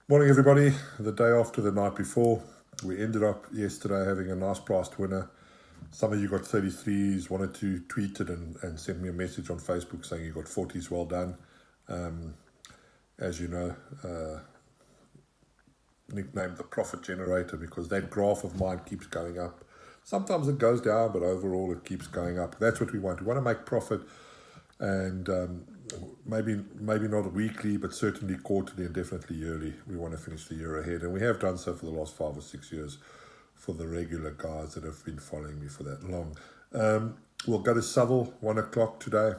Morning, everybody. The day after the night before, we ended up yesterday having a nice priced winner. Some of you got 33s, one or two tweeted and sent me a message on Facebook saying you got 40s, well done. As you know, nicknamed the profit generator because that graph of mine keeps going up. Sometimes it goes down, but overall it keeps going up. That's what we want. We want to make profit, and maybe not weekly, but certainly quarterly and definitely yearly. We want to finish the year ahead, and we have done so for the last 5 or 6 years for the regular guys that have been following me for that long. We'll go to Southall, 1 o'clock today.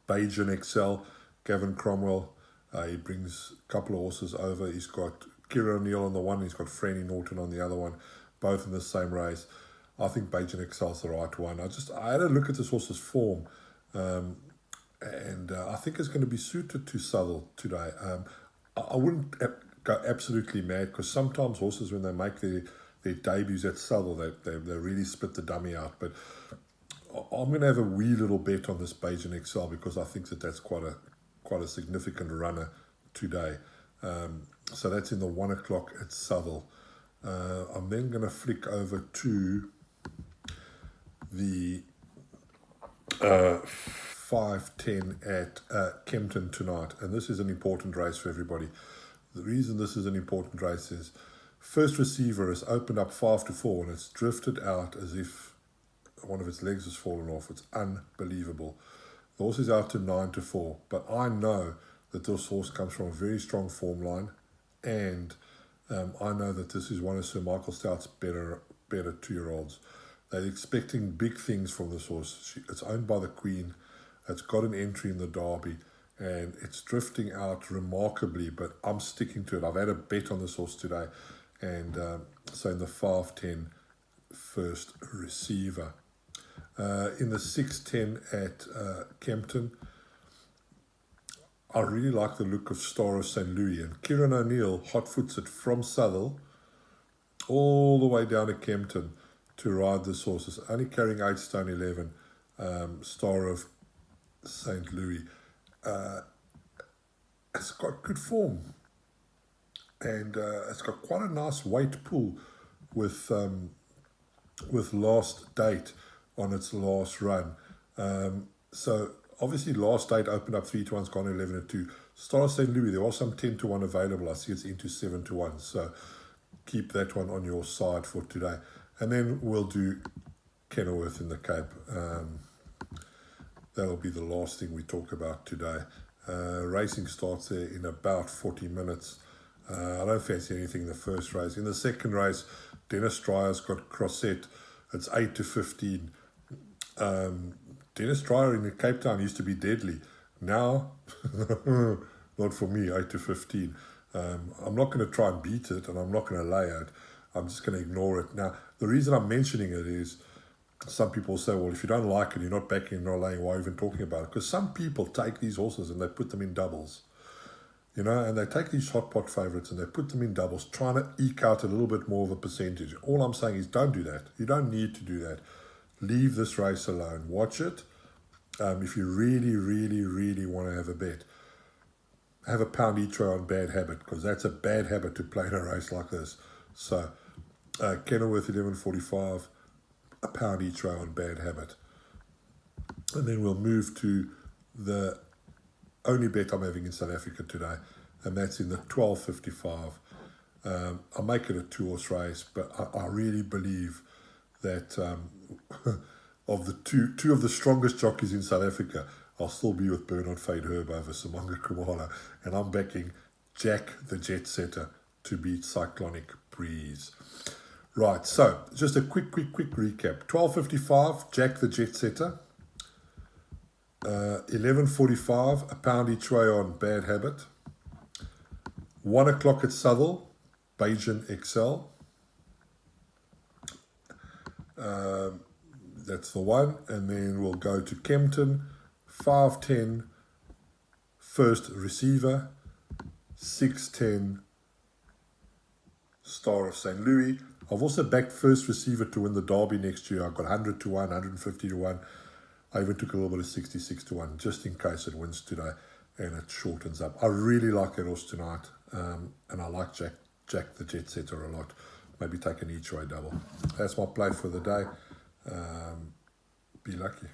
Bajan Excel, Gavin Cromwell. He brings a couple of horses over. He's got Kieran O'Neill on the one, he's got Franny Norton on the other one, both in the same race. I think Bajan Excel's the right one. I had a look at this horse's form, and I think it's going to be suited to Southall today. I wouldn't go absolutely mad because sometimes horses, when they make their debuts at Southall, they really spit the dummy out. But I'm going to have a wee little bet on this Bajan Excel because I think that's quite a significant runner today. So that's in the 1 o'clock at Southall. I'm then going to flick over to the 5:10 at Kempton tonight, and this is an important race for everybody. The reason this is an important race is first receiver has opened up 5-4 and it's drifted out as if one of its legs has fallen off. It's unbelievable. The horse is out to 9-4, but I know that this horse comes from a very strong form line, and I know that this is one of Sir Michael Stout's better 2-year-olds. They're expecting big things from this horse. It's owned by the Queen. It's got an entry in the Derby, and it's drifting out remarkably, but I'm sticking to it. I've had a bet on this horse today, and so in the 5:10 first receiver. In the 6:10 at Kempton, I really like the look of Star of St. Louis, and Kieran O'Neill hot-foots it from Southall all the way down to Kempton to ride this horse. It's only carrying 8 stone 11, Star of St. Louis. It's got good form, and it's got quite a nice weight pull with last date on its last run. So obviously last date opened up 3-1, it's gone 11-2. Star of St. Louis, there are some 10-1 available. I see it's into 7-1, so keep that one on your side for today. And then we'll do Kenilworth in the Cape. That'll be the last thing we talk about today. Racing starts there in about 40 minutes. I don't fancy anything in the first race. In the second race, Dennis Streyer's got Crossette. It's 8-15. Dennis Stryer in Cape Town used to be deadly. Now, not for me, 8-15. I'm not going to try and beat it, and I'm not going to lay it. I'm just going to ignore it. Now, the reason I'm mentioning it is some people say, well, if you don't like it, you're not backing, you're not laying, why are you even talking about it? Because some people take these horses and they put them in doubles, and they take these hot pot favourites and they put them in doubles, trying to eke out a little bit more of a percentage. All I'm saying is don't do that. You don't need to do that. Leave this race alone. Watch it. If you really, really, really want to have a bet, have a pound each way on Bad Habit, because that's a bad habit to play in a race like this. So, Kenilworth 11.45, a pound each way on Bad Habit. And then we'll move to the only bet I'm having in South Africa today, and that's in the 12.55. I'll make it a 2-horse race, but I really believe that of the two of the strongest jockeys in South Africa, I'll still be with Bernard Fade Herb over Simanga Kumala, and I'm backing Jack the Jet Setter to beat Cyclonic Breeze. Right, so just a quick recap. 12.55, Jack the Jet Setter. 11.45, a pound each way on Bad Habit. 1 o'clock at Southall, Bajan Excel. That's the one. And then we'll go to Kempton, 5:10, first receiver. 6:10, Star of St. Louis. I've also backed first receiver to win the Derby next year. I've got 100-1, 150-1. I even took a little bit of 66-1 just in case it wins today and it shortens up. I really like that horse tonight. and I like Jack the Jet Setter a lot. Maybe take an each way double. That's my play for the day. Be lucky.